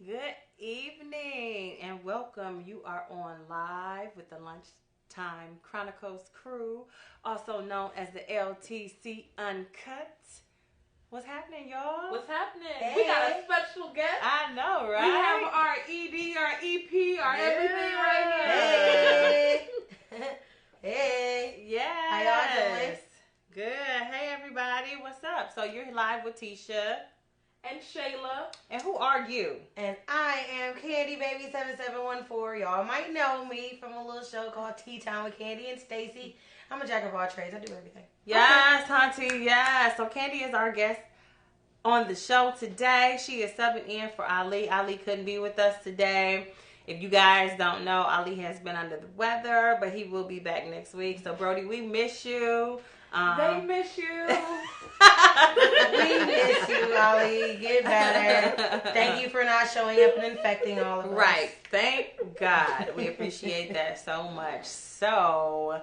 Good evening and welcome. You are on live with the Lunchtime Chronicles crew, also known as the LTC UNCUT. What's happening, y'all? What's happening? Hey. We got a special guest. I know, right? We have our ED, our EP, our everything right here. Hey. Yeah. How y'all doing? Good. Hey, everybody. What's up? So you're live with Tisha. And Shayla. And who are you? And I am Candi Baby 7714. Y'all might know me from a little show called Tea Time with Candi and Stacy. I'm a jack of all trades. I do everything. Yes, Auntie. Yes. So Candi is our guest on the show today. She is subbing in for Ali. Ali couldn't be with us today. If you guys don't know, Ali has been under the weather, but he will be back next week. So Brody, we miss you. They miss you. We miss you, Ali. Get better. Thank you for not showing up and infecting all of us. Right. Thank God. We appreciate that so much. So,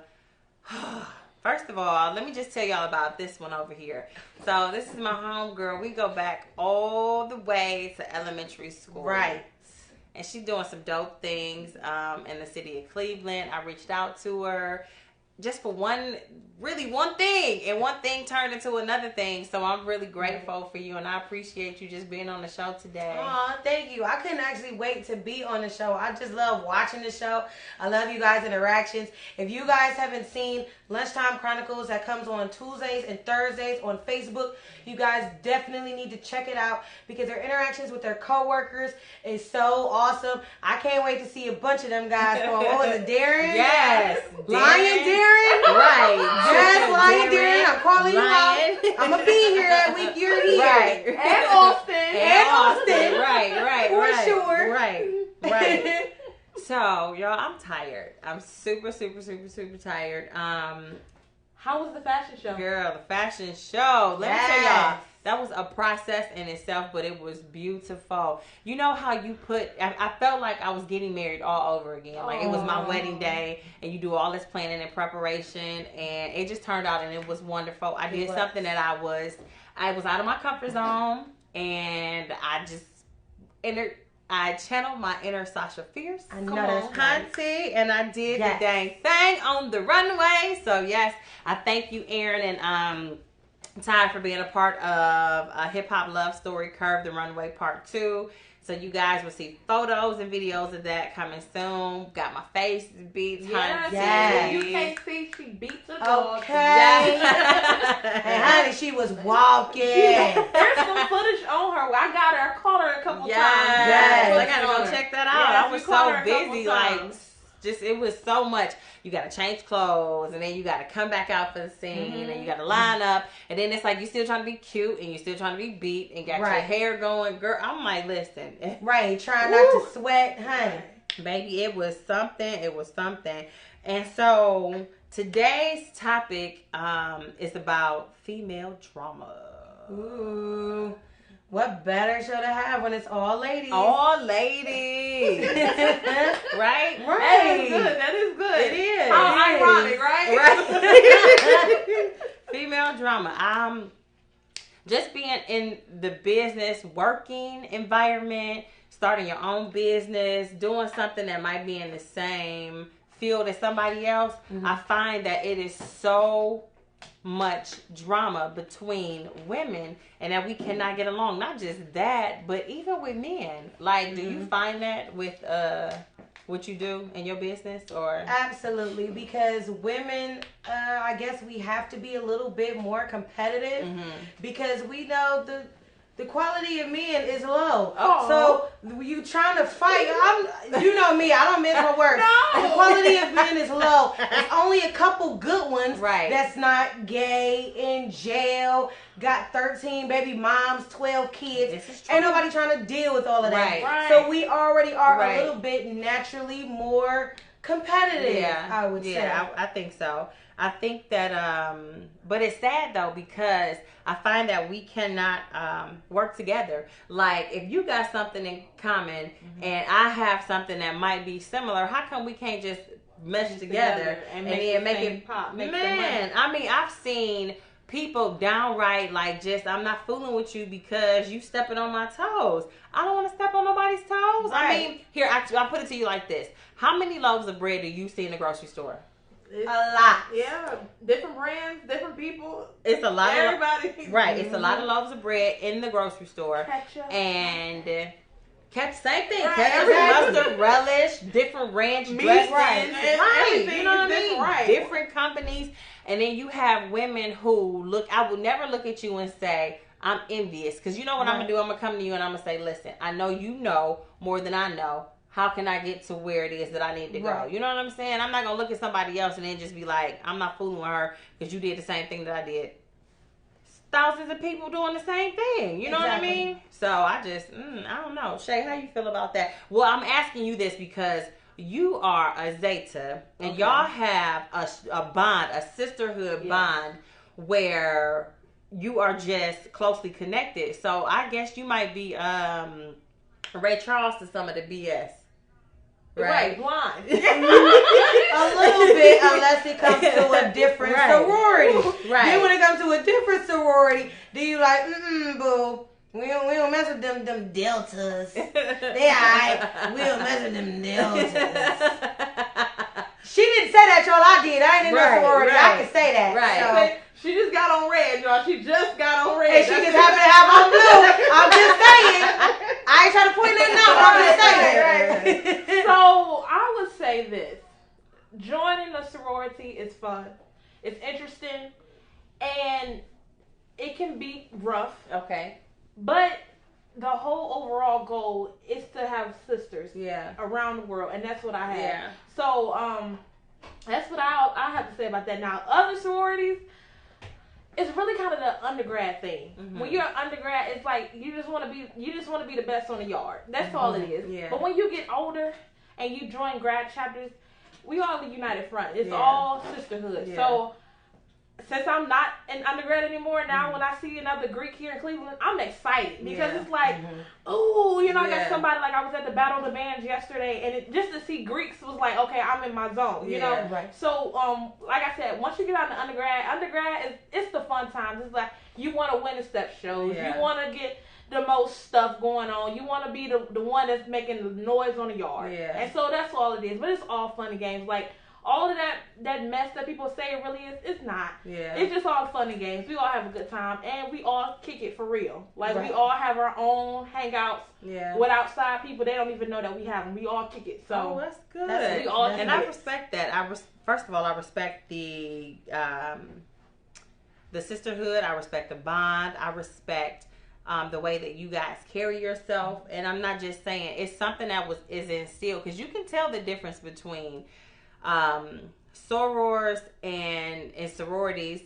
first of all, let me just tell y'all about this one over here. So, this is my homegirl. We go back all the way to elementary school. Right. And she's doing some dope things in the city of Cleveland. I reached out to her just for one thing, and one thing turned into another thing. So I'm really grateful for you, and I appreciate you just being on the show today. Aw, thank you. I couldn't actually wait to be on the show. I just love watching the show. I love you guys' interactions. If you guys haven't seen Lunchtime Chronicles, that comes on Tuesdays and Thursdays on Facebook, you guys definitely need to check it out because their interactions with their coworkers is so awesome. I can't wait to see a bunch of them guys going. What was it, Darren? Yes. Lion Darren? Right. Yes, Lion Darren. I'm calling you out. I'm going to be here that week. You're here. Right. And Austin. And Austin. Right. For sure. Right. So, y'all, I'm tired. I'm super tired. How was the fashion show? Girl, the fashion show. Let me tell y'all, that was a process in itself, but it was beautiful. You know how you I felt like I was getting married all over again. Like, it was my wedding day, and you do all this planning and preparation, and it just turned out, and it was wonderful. I did something that I was out of my comfort zone, and I channeled my inner Sasha Fierce. I know that's right. Hunty, and I did the dang thing on the runway. So, yes, I thank you, Aaron, and Ty for being a part of a Hip Hop Love Story Curve the Runway Part 2. So you guys will see photos and videos of that coming soon. Got my face beat. Yes. You can't see, she beats a dog. Okay. Hey, honey, she was walking. There's some footage on her. I got her. I caught her a couple times. Yes. I gotta go check that out. Yes, I was so busy. It was so much. You got to change clothes, and then you got to come back out for the scene, and you got to line up, and then it's like you still trying to be cute, and you still trying to be beat, and got your hair going. Girl, I'm like, listen. Right, trying not to sweat, honey. Baby, it was something. And so, today's topic is about female drama. Ooh. What better show to have when it's all ladies? All ladies. Right? That is good. It is. How ironic, right? Right. Female drama. Just being in the business, working environment, starting your own business, doing something that might be in the same field as somebody else, I find that it is so much drama between women and that we cannot get along. Not just that, but even with men. Like, do you find that with what you do in your business? Or absolutely, because women, I guess we have to be a little bit more competitive because we know the quality of men is low. So you trying to fight. You know me, I don't miss my words. No. The quality of men is low. There's only a couple good ones that's not gay, in jail, got 13 baby moms, 12 kids. Ain't nobody trying to deal with all of that. Right. So we already are a little bit naturally more competitive, I would say. Yeah, I think so. I think that, but it's sad though, because I find that we cannot work together. Like, if you got something in common and I have something that might be similar, how come we can't just mesh together and then make it pop? Man, I mean, I've seen people downright like just, I'm not fooling with you because you stepping on my toes. I don't want to step on nobody's toes. Right. I mean, here, I'll put it to you like this. How many loaves of bread do you see in the grocery store? It's, A lot. Yeah, different brands, different people. It's a lot Everybody. of, right, it's a lot of loaves of bread in the grocery store. Ketchup. And same thing. Right, Ketchup, everything. mustard, relish, different ranch Meat, dressings. right. Right. You know what I mean? Right. Different companies. And then you have women who look, I would never look at you and say, I'm envious. Because you know what I'm going to do? I'm going to come to you and I'm going to say, listen, I know you know more than I know. How can I get to where it is that I need to go? Right. You know what I'm saying? I'm not going to look at somebody else and then just be like, I'm not fooling with her because you did the same thing that I did. Thousands of people doing the same thing. You know what I mean? So I just, I don't know. Shay, how you feel about that? Well, I'm asking you this because you are a Zeta and y'all have a bond, a sisterhood bond where you are just closely connected. So I guess you might be Ray Charles to some of the BS. Right, blind. A little bit, unless it comes to a different sorority. Right. Then when it comes to a different sorority, then you like, boo. We don't mess with them deltas. They alright. We don't mess with them deltas. She didn't say that, y'all. I did. I ain't in no sorority. I can say that. Right. So. She just got on red, y'all. She just got on red. And she just happened to have on blue. I'm just saying. I ain't trying to point that out. I'm just saying. So I would say this: joining a sorority is fun. It's interesting, and it can be rough. Okay. But the whole overall goal is to have sisters around the world, and that's what I have. Yeah. So that's what I have to say about that. Now, other sororities, it's really kind of the undergrad thing. Mm-hmm. When you're an undergrad, it's like you just want to be the best on the yard. That's all it is. Yeah. But when you get older and you join grad chapters, we all the United Front. It's all sisterhood. Yeah. So since I'm not an undergrad anymore, now when I see another Greek here in Cleveland, I'm excited because it's like, oh, you know, I got somebody, like I was at the Battle of the Bands yesterday, and it, just to see Greeks was like, okay, I'm in my zone, you know? Right. So, like I said, once you get out of undergrad, it's the fun times. It's like, you want to win the step shows. You want to get the most stuff going on. You want to be the one that's making the noise on the yard. Yeah. And so that's all it is. But it's all fun and games. Like, all of that mess that people say it really is, it's not. Yeah. It's just all fun and games. We all have a good time, and we all kick it for real. Like, we all have our own hangouts with outside people. They don't even know that we have them. We all kick it. So that's good. We all and I respect that. First of all, I respect the sisterhood. I respect the bond. I respect the way that you guys carry yourself. And I'm not just saying, it's something that is instilled, because you can tell the difference between sorors and sororities,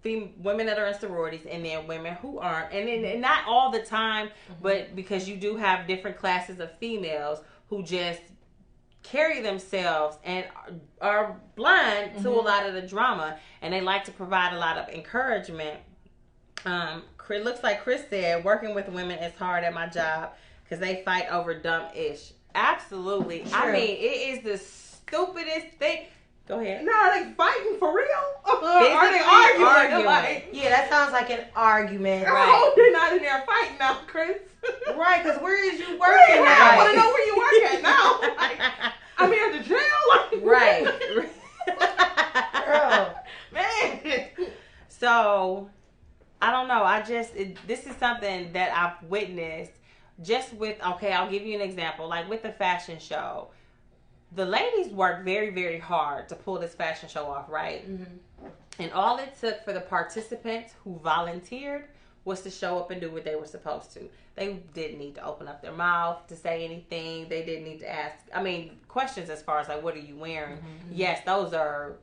women that are in sororities, and then women who aren't, and not all the time, but because you do have different classes of females who just carry themselves and are blind to a lot of the drama, and they like to provide a lot of encouragement. It looks like Chris said, working with women is hard at my job because they fight over dumb ish. Absolutely. True. I mean, it is the stupidest thing. Go ahead. No, are they fighting for real? Are they arguing? Like, yeah, that sounds like an argument. I hope they're not in there fighting now, Chris. Right, because where is you working at? I want to know where you work at now. Like, I'm here at the jail. Like, right. Girl. Man. So, I don't know. This is something that I've witnessed just with, okay, I'll give you an example. Like with the fashion show. The ladies worked very, very hard to pull this fashion show off, right? Mm-hmm. And all it took for the participants who volunteered was to show up and do what they were supposed to. They didn't need to open up their mouth to say anything. They didn't need to ask, questions as far as like, what are you wearing? Mm-hmm. Yes, those are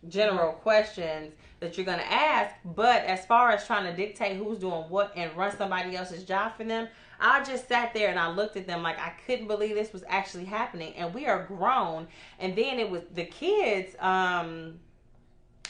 general questions that you're going to ask. But as far as trying to dictate who's doing what and run somebody else's job for them, I just sat there and I looked at them like I couldn't believe this was actually happening. And we are grown. And then it was the kids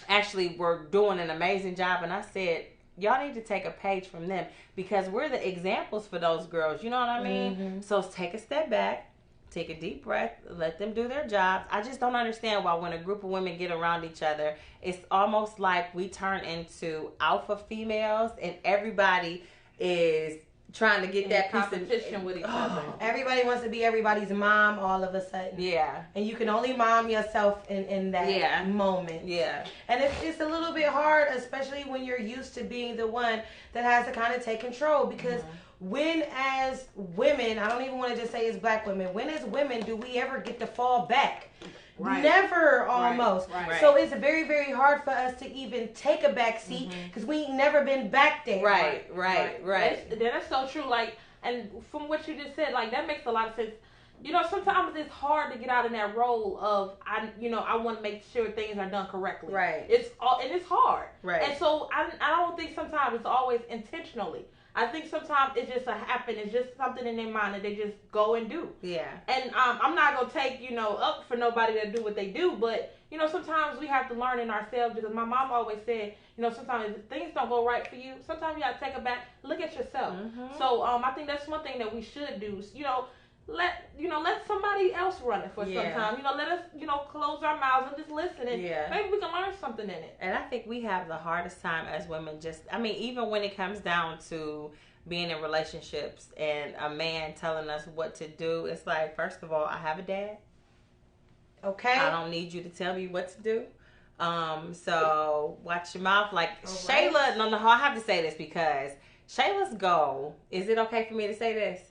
actually were doing an amazing job. And I said, y'all need to take a page from them because we're the examples for those girls. You know what I mean? Mm-hmm. So take a step back. take a deep breath, let them do their jobs. I just don't understand why when a group of women get around each other, it's almost like we turn into alpha females and everybody is trying to get that competition with each other. Everybody wants to be everybody's mom all of a sudden. Yeah. And you can only mom yourself in that moment. Yeah. And it's a little bit hard, especially when you're used to being the one that has to kind of take control. Because when as women, I don't even want to just say as black women, when as women do we ever get to fall back? Right. Never, almost. Right. So it's very, very hard for us to even take a back seat because we ain't never been back there. Right. That's so true. Like, and from what you just said, like, that makes a lot of sense. You know, sometimes it's hard to get out in that role of, I want to make sure things are done correctly. Right. And it's hard. Right. And so I don't think sometimes it's always intentionally. I think sometimes it's just it's just something in their mind that they just go and do. Yeah. And I'm not going to take, up for nobody to do what they do, but, sometimes we have to learn in ourselves because my mom always said, sometimes if things don't go right for you, sometimes you got to take it back, look at yourself. Mm-hmm. So I think that's one thing that we should do. Let somebody else run it for some time. Let us, close our mouths and just listen and maybe we can learn something in it. And I think we have the hardest time as women even when it comes down to being in relationships and a man telling us what to do, it's like, first of all, I have a dad. Okay. I don't need you to tell me what to do. So watch your mouth. Like Shayla, no, I have to say this because Shayla's goal, is it okay for me to say this?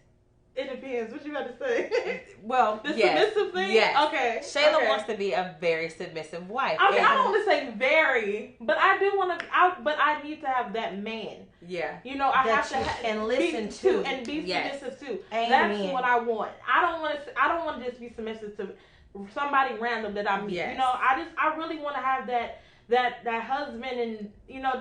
It depends. What you got to say? Well, the submissive thing? Yes. Okay. Shayla wants to be a very submissive wife. Okay, I don't want to say very, but I do want to, but I need to have that man. Yeah. I have to and listen to and be submissive to. Amen. That's what I want. I don't want to just be submissive to somebody random that I meet. Yes. I really want to have that husband and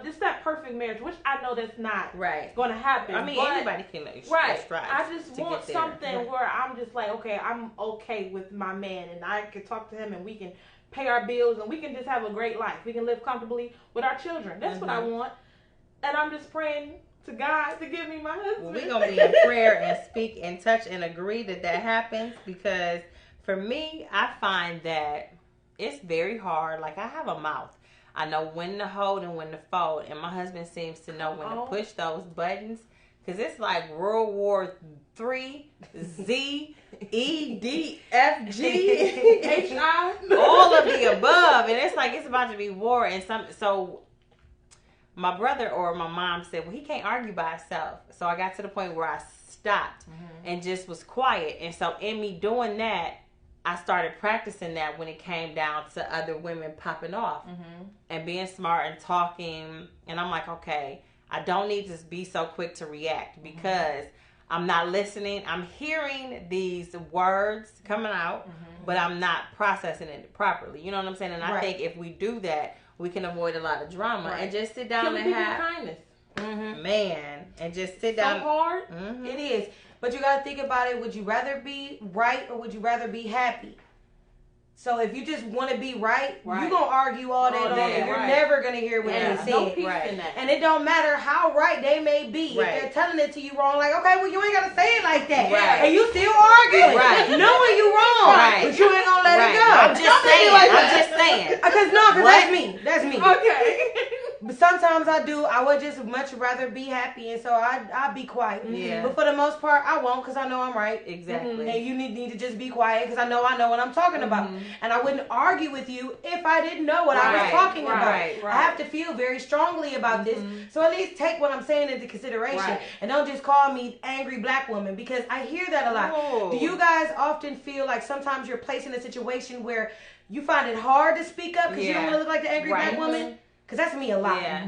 just that perfect marriage, which I know that's not going to happen. I mean, anybody can strive. I just want something where I'm just like, okay, I'm okay with my man, and I can talk to him, and we can pay our bills, and we can just have a great life. We can live comfortably with our children. That's what I want, and I'm just praying to God to give me my husband. Well, we're gonna be in prayer and speak and touch and agree that happens because for me, I find that it's very hard. Like I have a mouth. I know when to hold and when to fold. And my husband seems to know when to push those buttons. Because it's like World War III, Z, E, D, F, G, H, I. All of the above. And it's like it's about to be war. And so my brother or my mom said, well, he can't argue by himself. So I got to the point where I stopped and just was quiet. And so in me doing that, I started practicing that when it came down to other women popping off and being smart and talking. And I'm like, okay, I don't need to be so quick to react because I'm not listening. I'm hearing these words coming out, but I'm not processing it properly. You know what I'm saying? And I think if we do that, we can avoid a lot of drama and just sit down and have kindness. Man, and just sit down. So hard. It is. But you got to think about it. Would you rather be right or would you rather be happy? So if you just want to be right, you're going to argue all day long. And you're never going to hear what they said. No peace in that. And it don't matter how right they may be. If they're telling it to you wrong, like, okay, well, you ain't got to say it like that. Right. And you still arguing. Knowing you wrong. But you ain't going to let it go. I'm just saying. Because that's me. Okay. But sometimes I would just much rather be happy, and so I'd be quiet. Yeah. But for the most part, I won't because I know I'm right. Exactly. And you need to just be quiet because I know what I'm talking about. And I wouldn't argue with you if I didn't know what I was talking about. I have to feel very strongly about this. So at least take what I'm saying into consideration. And don't just call me angry black woman because I hear that a lot. Whoa. Do you guys often feel like sometimes you're placed in a situation where you find it hard to speak up because you don't want to look like the angry black woman? Because that's me a lot. Yeah.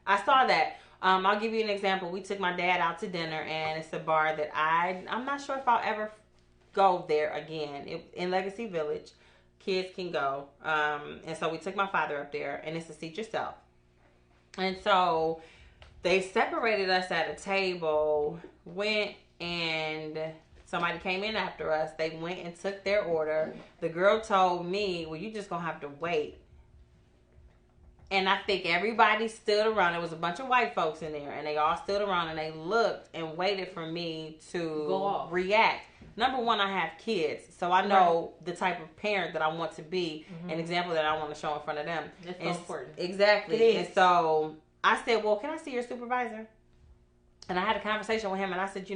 I saw that. I'll give you an example. We took my dad out to dinner, and it's a bar that I'm not sure if I'll ever go there again. In Legacy Village, kids can go. And so we took my father up there, and it's a seat yourself. And so they separated us at a table, went and somebody came in after us. They went and took their order. The girl told me, well, you just going to have to wait. And I think everybody stood around. There was a bunch of white folks in there, and they all stood around and they looked and waited for me to react. number one, I have kids, so I know the type of parent that I want to be, an example that I want to show in front of them. That's so important. Exactly. And so I said, well, can I see your supervisor? And I had a conversation with him, and I said,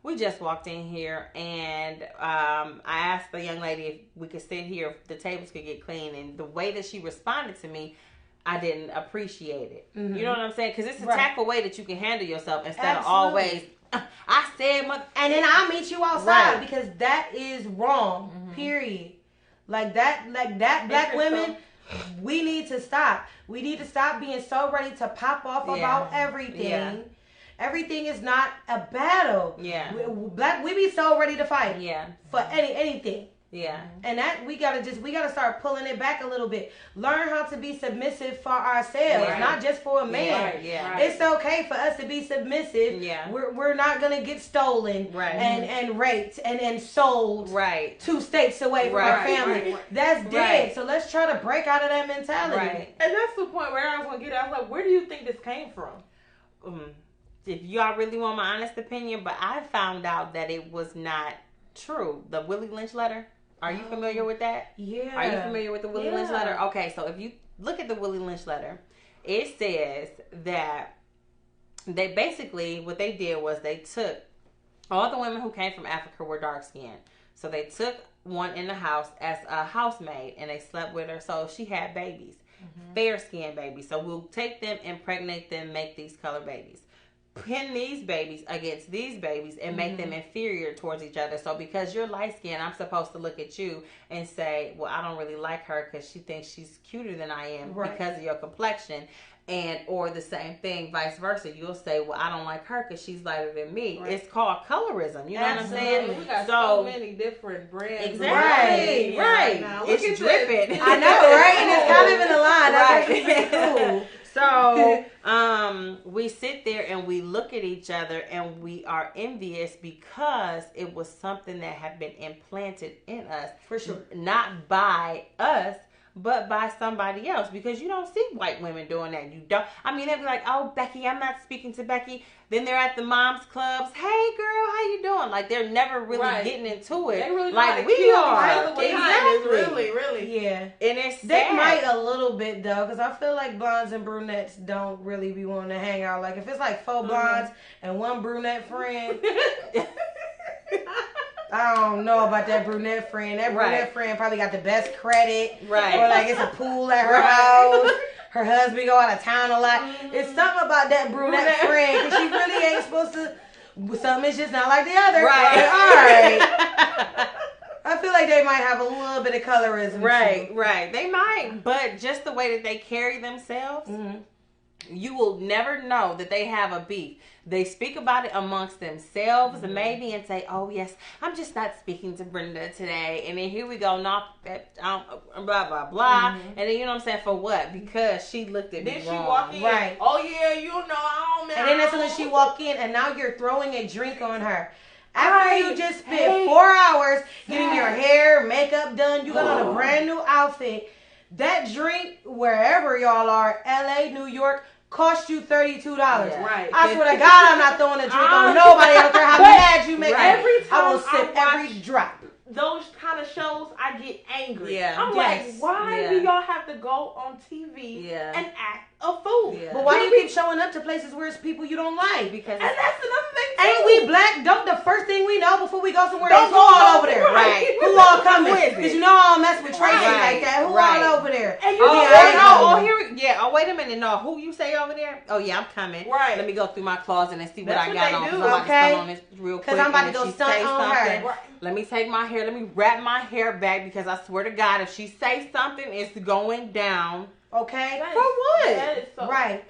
we just walked in here, and I asked the young lady if we could sit here, if the tables could get clean. And the way that she responded to me, I didn't appreciate it. Mm-hmm. You know what I'm saying? Because it's a tactful way that you can handle yourself instead of always, I said, and then I'll meet you outside, because that is wrong, period. Like that black women, we need to stop. We need to stop being so ready to pop off about everything. Yeah. Everything is not a battle. Yeah. We be so ready to fight. Yeah. For anything. Yeah. And that we gotta start pulling it back a little bit. Learn how to be submissive for ourselves, not just for a man. Yeah. It's okay for us to be submissive. Yeah. We're not gonna get stolen and raped and sold 2 states away from our family. That's dead. So let's try to break out of that mentality. Right. And that's the point where I was gonna get at. I was like, where do you think this came from? If y'all really want my honest opinion, but I found out that it was not true. The Willie Lynch letter. Are you familiar with that? Yeah. Are you familiar with the Willie Lynch letter? Okay, so if you look at the Willie Lynch letter, it says that they basically, what they did was they took all the women who came from Africa were dark skinned. So they took one in the house as a housemaid and they slept with her. So she had babies, fair skinned babies. So we'll take them, impregnate them, make these color babies. Pin these babies against these babies and make them inferior towards each other. So because you're light skinned, I'm supposed to look at you and say, well, I don't really like her because she thinks she's cuter than I am because of your complexion. And or the same thing, vice versa. You'll say, well, I don't like her because she's lighter than me. Right. It's called colorism. You know what I'm saying? We got so many different brands. Exactly. Right. Now, it's dripping. I know, right? And it's kind of in a line. That's actually cool. So we sit there and we look at each other and we are envious because it was something that had been implanted in us. For sure. Not by us, but by somebody else. Because you don't see white women doing that. You don't. I mean, they'd be like, oh, Becky, I'm not speaking to Becky. Then they're at the moms clubs. Hey, girl, how you doing? Like, they're never really getting into it. They really like we are. Exactly. Really. Yeah. And it's sad. They might a little bit, though, because I feel like blondes and brunettes don't really be wanting to hang out. Like, if it's like 4 blondes and 1 brunette friend... I don't know about that brunette friend. That brunette friend probably got the best credit. Right. Or like it's a pool at her house. Her husband go out of town a lot. It's something about that brunette friend because she really ain't supposed to. Something is just not like the other. Right. Like, all right. I feel like they might have a little bit of colorism. Right. They might, but just the way that they carry themselves, you will never know that they have a beef. They speak about it amongst themselves maybe and say, oh, yes, I'm just not speaking to Brenda today. And then here we go, blah, blah, blah. And then, you know what I'm saying, for what? Because she looked at me wrong. Then she walk in. Right. Oh, yeah, you know, I don't know. And then as soon as she walk in, and now you're throwing a drink on her. After you just spent 4 hours getting your hair, makeup done, you got on a brand new outfit. That drink, wherever y'all are, LA, New York, cost you $32. Yeah. Right. I swear to God, I'm not throwing a drink on nobody. I don't care how mad you make me. I will sip every drop. Those kind of shows, I get angry. Yeah. I'm like, why do y'all have to go on TV and act a fool? Yeah. But why do you keep showing up to places where it's people you don't like? Because and that's another thing too. Ain't we black? Don't the first thing we know before we go somewhere is who all over there? Right. Who all coming? Because you know I don't mess with Tracy like that. Who all over there? And you wait a minute. No, who you say over there? Oh yeah, I'm coming. Right. Let me go through my closet and see what I got on. Okay. On this real quick. Because I'm about to go stunt on her. Right. Let me take my hair. Let me wrap my hair back because I swear to God, if she say something, it's going down. Okay. For what? So, right.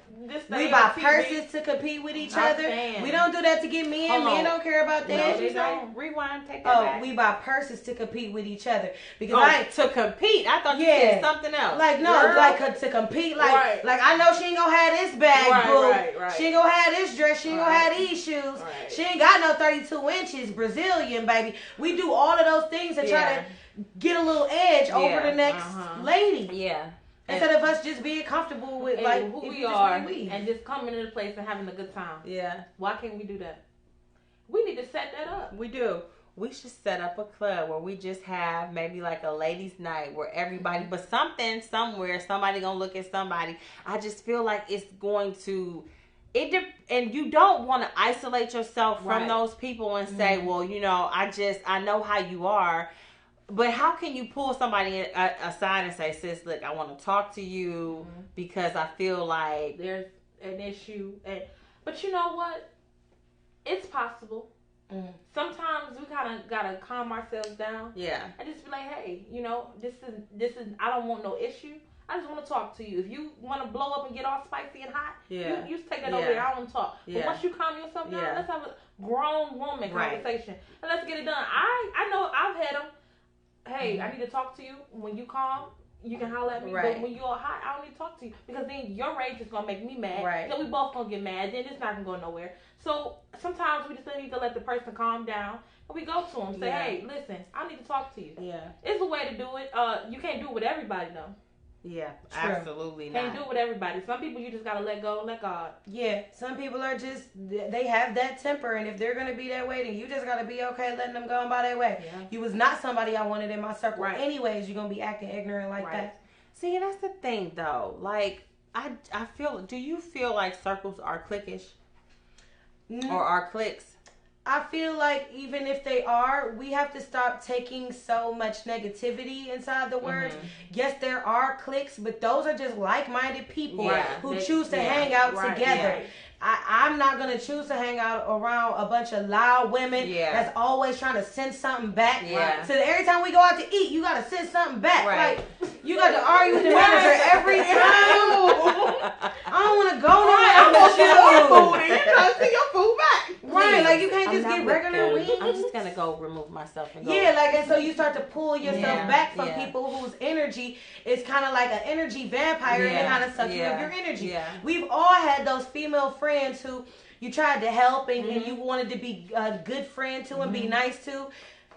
We buy purses to compete with each other. We don't do that to get men. Men don't care about that. No, don't. Rewind. Take that back. We buy purses to compete with each other because to compete. I thought you said something else. Like to compete. Like I know she ain't gonna have this bag, boo. She ain't gonna have this dress. She ain't gonna have these shoes. She ain't got no 32 inches Brazilian, baby. We do all of those things to try to get a little edge over the next lady. Yeah. Instead of us just being comfortable with like who we are and just coming into the place and having a good time. Yeah. Why can't we do that? We need to set that up. We do. we should set up a club where we just have maybe like a ladies' night where everybody, but something somewhere, somebody gonna look at somebody. I just feel like it's going to, and you don't want to isolate yourself from those people and say, well, you know, I know how you are. But how can you pull somebody aside and say, sis, look, I want to talk to you because I feel like there's an issue. But you know what? It's possible. Sometimes we kind of gotta calm ourselves down. Yeah. And just be like, hey, you know, this is. I don't want no issue. I just want to talk to you. If you want to blow up and get all spicy and hot, you take that over there. I don't want to talk. But once you calm yourself down, let's have a grown woman conversation and let's get it done. I know I've had them. Hey, I need to talk to you. When you calm, you can holler at me. But when you're hot, I don't need to talk to you because then your rage is gonna make me mad. Then we both gonna get mad. Then it's not gonna go nowhere. So sometimes we just need to let the person calm down, and we go to them, say, "Hey, listen, I need to talk to you." Yeah, it's a way to do it. You can't do it with everybody though. Yeah, true. Absolutely not. Can't do it with everybody. Some people you just gotta let go and let God. Yeah, some people are just, they have that temper, and if they're gonna be that way, then you just gotta be okay letting them go on by their way. Yeah. You was not somebody I wanted in my circle. Anyways, you're gonna be acting ignorant like that. See, that's the thing though. Like, I feel. Do you feel like circles are cliquish? Or are cliques? I feel like even if they are, we have to stop taking so much negativity inside the words. Yes, there are cliques, but those are just like-minded people who choose to hang out together. Yeah. I'm not going to choose to hang out around a bunch of loud women that's always trying to send something back. So every time we go out to eat, you got to send something back. Like, you got to argue with the manager every time. I don't want to go nowhere with you. You trying to send your food back. Right, like you can't just get regular wings. I'm just going to go remove myself and go. Yeah, like, and so you start to pull yourself back from people whose energy is kind of like an energy vampire and they kind of suck you of your energy. Yeah. We've all had those female friends who you tried to help and you wanted to be a good friend to and be nice to,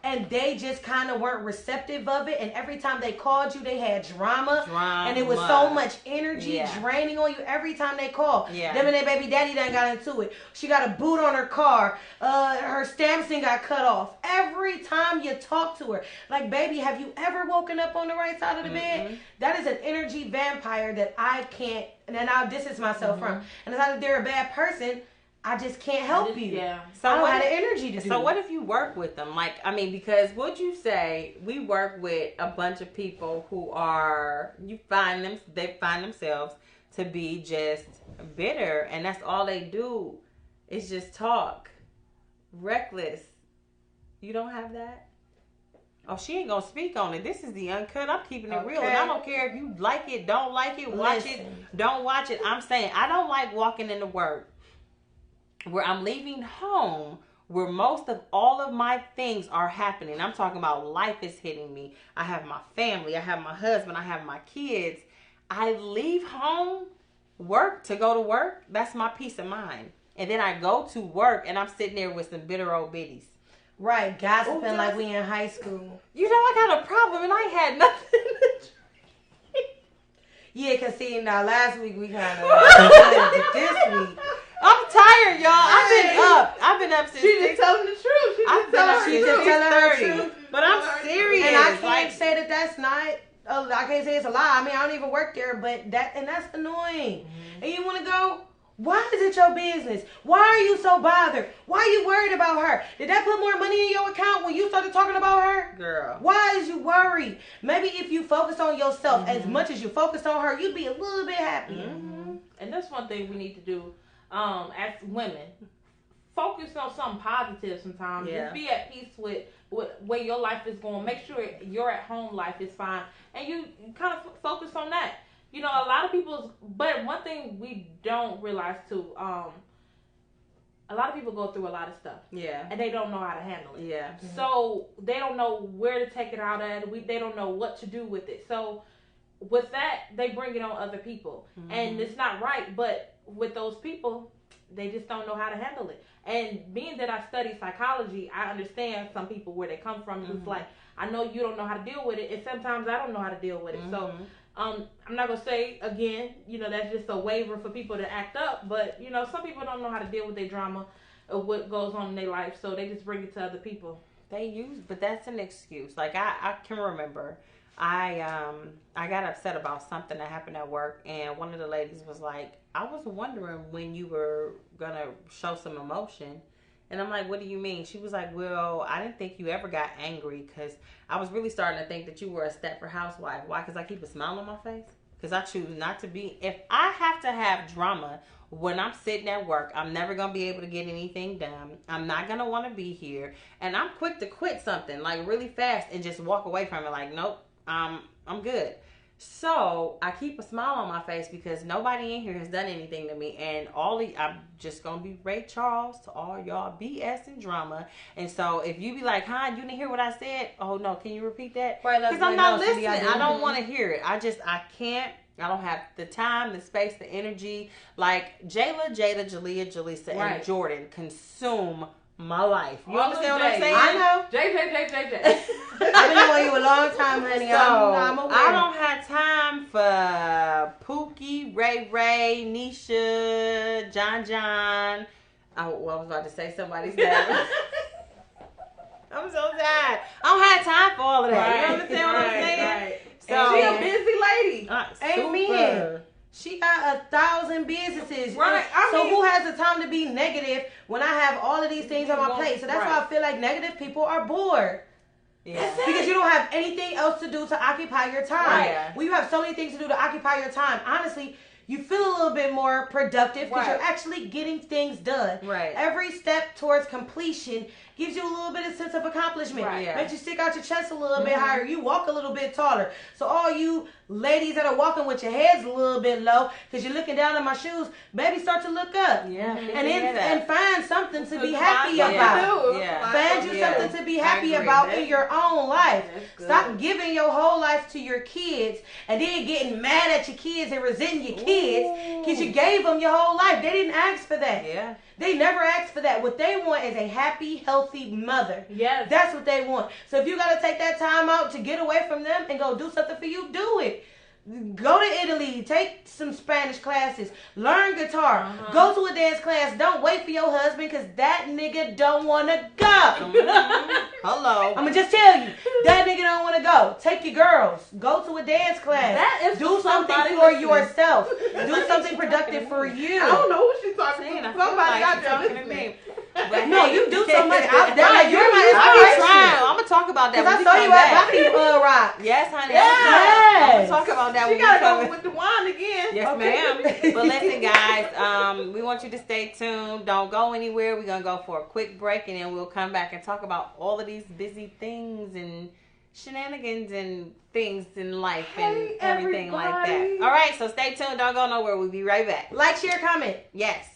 and they just kind of weren't receptive of it, and every time they called you they had drama. And it was so much energy draining on you every time they called. Them and their baby daddy done got into it. She got a boot on her car, her stamps got cut off. Every time you talk to her, like, baby, have you ever woken up on the right side of the bed? That is an energy vampire that I can't, and then I'll distance myself from. And it's not that they're a bad person, I just can't help you. Yeah. So I don't have the energy to do So what if you work with them? Like, I mean, because would you say we work with a bunch of people who are, they find themselves to be just bitter, and that's all they do is just talk. Reckless. You don't have that? Oh, she ain't gonna speak on it. This is the uncut. I'm keeping it real. And I don't care if you like it, don't like it, watch it, don't watch it. I'm saying I don't like walking into work where I'm leaving home where most of all of my things are happening. I'm talking about life is hitting me. I have my family. I have my husband. I have my kids. I leave home, work to go to work. That's my peace of mind. And then I go to work and I'm sitting there with some bitter old biddies. Right, gossiping like we in high school. You know, I got a problem and I ain't had nothing to drink. Yeah, because see, now last week we kind of this week. I'm tired, y'all. I've been up since She's just telling the truth. She's just telling the truth. But I'm serious. And I can't say that that's not, I can't say it's a lie. I mean, I don't even work there, but that's annoying. And you want to go, why is it your business? Why are you so bothered? Why are you worried about her? Did that put more money in your account when you started talking about her? Girl. Why is you worried? Maybe if you focus on yourself as much as you focused on her, you'd be a little bit happier. And that's one thing we need to do. As women, focus on something positive sometimes. Just be at peace with where your life is going. Make sure your at home life is fine, and you kind of focus on that. You know, a lot of but one thing we don't realize too, a lot of people go through a lot of stuff. Yeah. And they don't know how to handle it. Yeah. So they don't know where to take it out at. They don't know what to do with it. So with that, they bring it on other people. And it's not right, but with those people, they just don't know how to handle it. And being that I study psychology, I understand some people where they come from. It's like, I know you don't know how to deal with it, and sometimes I don't know how to deal with it. So I'm not going to say, again, you know, that's just a waiver for people to act up. But, you know, some people don't know how to deal with their drama or what goes on in their life, so they just bring it to other people. They use, but that's an excuse. Like I can remember, I got upset about something that happened at work, and one of the ladies was like, "I was wondering when you were gonna show some emotion," and I'm like, "What do you mean?" She was like, "Well, I didn't think you ever got angry because I was really starting to think that you were a Stepford housewife. Why? Because I keep a smile on my face. Because I choose not to be. If I have to have drama." When I'm sitting at work, I'm never going to be able to get anything done. I'm not going to want to be here. And I'm quick to quit something, like really fast, and just walk away from it like, nope, I'm good. So I keep a smile on my face because nobody in here has done anything to me. And I'm just going to be Ray Charles to all y'all BS and drama. And so if you be like, huh, you didn't hear what I said? Oh, no, can you repeat that? Because I'm not listening. I don't want to hear it. I can't. I don't have the time, the space, the energy. Like Jayla, Jada, Jalea, Jaleesa, and Jordan consume my life. You understand what I'm saying? I know. J. I've been knowing you a long time, honey. So, I'm aware. I don't have time for Pookie, Ray, Nisha, John. I was about to say somebody's name. I'm so tired. I don't have time for all of that. You understand what I'm saying? Right. So, she a busy lady. Amen. She got 1,000 businesses. Right. Who has the time to be negative when I have all of these things on my plate? So that's why I feel like negative people are bored. Yeah. Because you don't have anything else to do to occupy your time. Right. When you have so many things to do to occupy your time, honestly, you feel a little bit more productive because you're actually getting things done. Right. Every step towards completion gives you a little bit of sense of accomplishment. Right. Yeah. Makes you stick out your chest a little bit higher. You walk a little bit taller. So all you ladies that are walking with your heads a little bit low because you're looking down at my shoes, maybe start to look up. Yeah. And find something to be happy about. Yeah. Find you something to be happy about in your own life. Stop giving your whole life to your kids and then getting mad at your kids and resenting your kids because you gave them your whole life. They didn't ask for that. Yeah. They never asked for that. What they want is a happy, healthy mother. Yes. That's what they want. So if you got to take that time out to get away from them and go do something for you, do it. Go to Italy, take some Spanish classes, learn guitar, go to a dance class. Don't wait for your husband because that nigga don't want to go. Hello. I'm going to just tell you, that nigga don't want to go. Take your girls, go to a dance class. Do something for yourself. Do something productive for you. I don't know who she's talking to. Somebody out there talking to me. But no, you do so much. You're my inspiration. I'm gonna talk about that. Because I saw you at Bobby Rock. Yes, honey. Yes. I'm gonna talk about that. She gotta go with the wine again. Yes, ma'am. But listen, guys, we want you to stay tuned. Don't go anywhere. We're gonna go for a quick break, and then we'll come back and talk about all of these busy things and shenanigans and things in life and everything like that. All right, so stay tuned. Don't go nowhere. We'll be right back. Like, share, comment. Yes.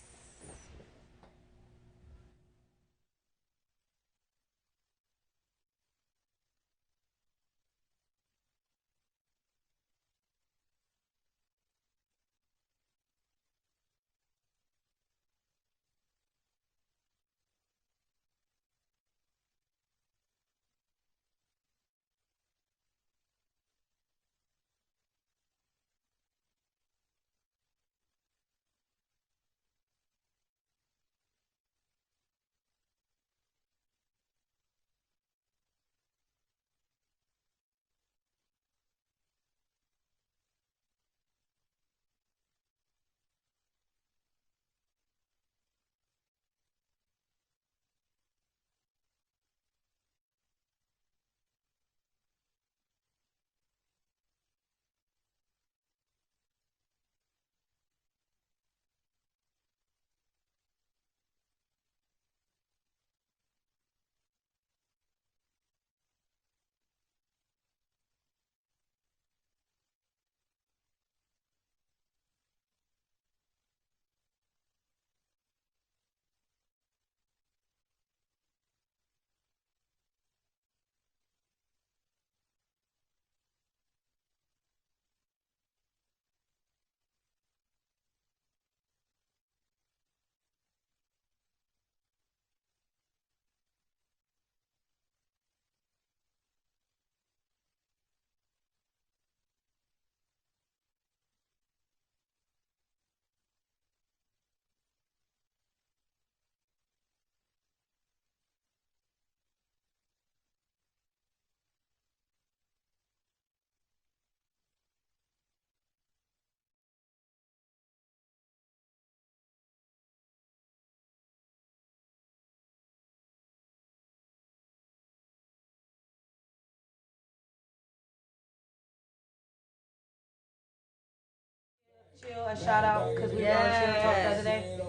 Chill, a shout out because we were on Chill Talk the other day.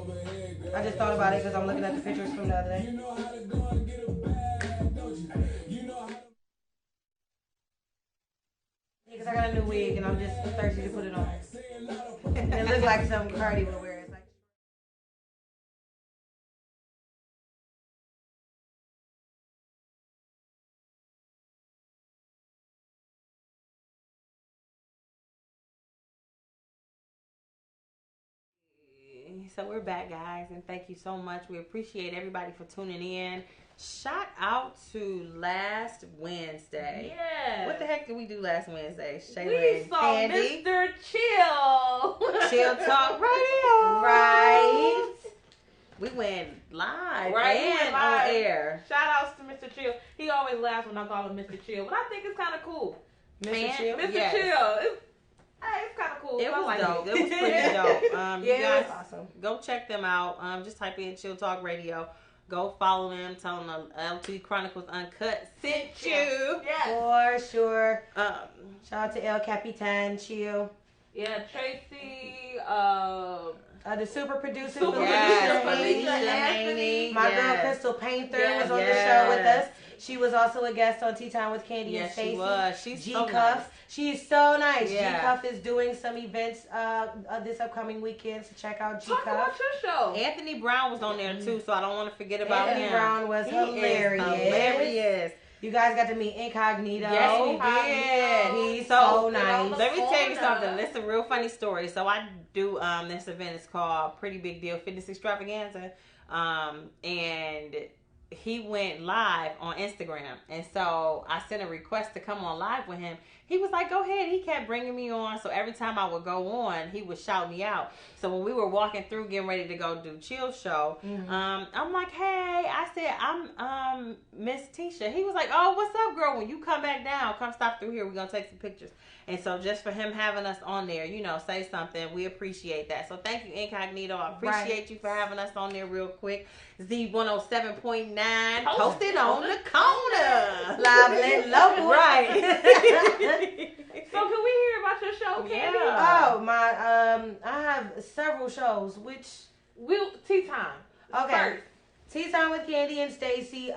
I just thought about it because I'm looking at the pictures from the other day. Because I got a new wig and I'm just thirsty to put it on. And it looks like something Cardi would wear. It's like. So we're back, guys, and thank you so much. We appreciate everybody for tuning in. Shout out to last Wednesday. Yeah. What the heck did we do last Wednesday? Shayla We and saw Candi. Mr. Chill. Chill Talk Radio. Right. We went live Right, we and went live. on air. Shout outs to Mr. Chill. He always laughs when I call him Mr. Chill, but I think it's kind of cool. Mr. Chill? Mr. Yes. Chill. It's kind of cool. It I was like dope. It was pretty dope. You Yeah, guys, it was awesome. go check them out. Just type in Chill Talk Radio. Go follow them. Tell them the LT Chronicles Uncut sent you. Yes. For sure. Um, Shout out to El Capitan, Chill. Yeah, Tracy, The super producer, Super yes, producer, Felicia Anthony. Haney. My yes. girl Crystal Painter Yes, was on the yes. show with us. She was also a guest on Tea Time with Candy and Yes, Stacey. she was. She's G so Cuff. nice. She's so nice. Yeah. G Cuff is doing some events this upcoming weekend, so check out G Talk about Cuff. your show. Anthony Brown was on there too, so I don't want to forget about Anthony him. Brown was He hilarious. Is hilarious. You guys got to meet Incognito. Yes, we Incognito. did. He's So, so nice. Let me tell you Corner. something. It's a real funny story. So I do this event. It's called Pretty Big Deal Fitness Extravaganza, and he went live on Instagram, and so I sent a request to come on live with him. He was like, go ahead. He kept bringing me on, so every time I would go on, he would shout me out. So when we were walking through getting ready to go do Chill Show, I'm like, hey, I said, I'm Miss Tisha. He was like, oh, what's up, girl? When you come back down, come stop through here. We're going to take some pictures. And so just for him having us on there, say something, we appreciate that. So thank you, Incognito. I appreciate you for having us on there real quick. Z107.9, posted on the corner. Live and local. Right. So can we hear about your show, Candy? Yeah. Oh, my, I have several shows, which... Tea Time. Okay. First. Tea Time with Candy and Stacey.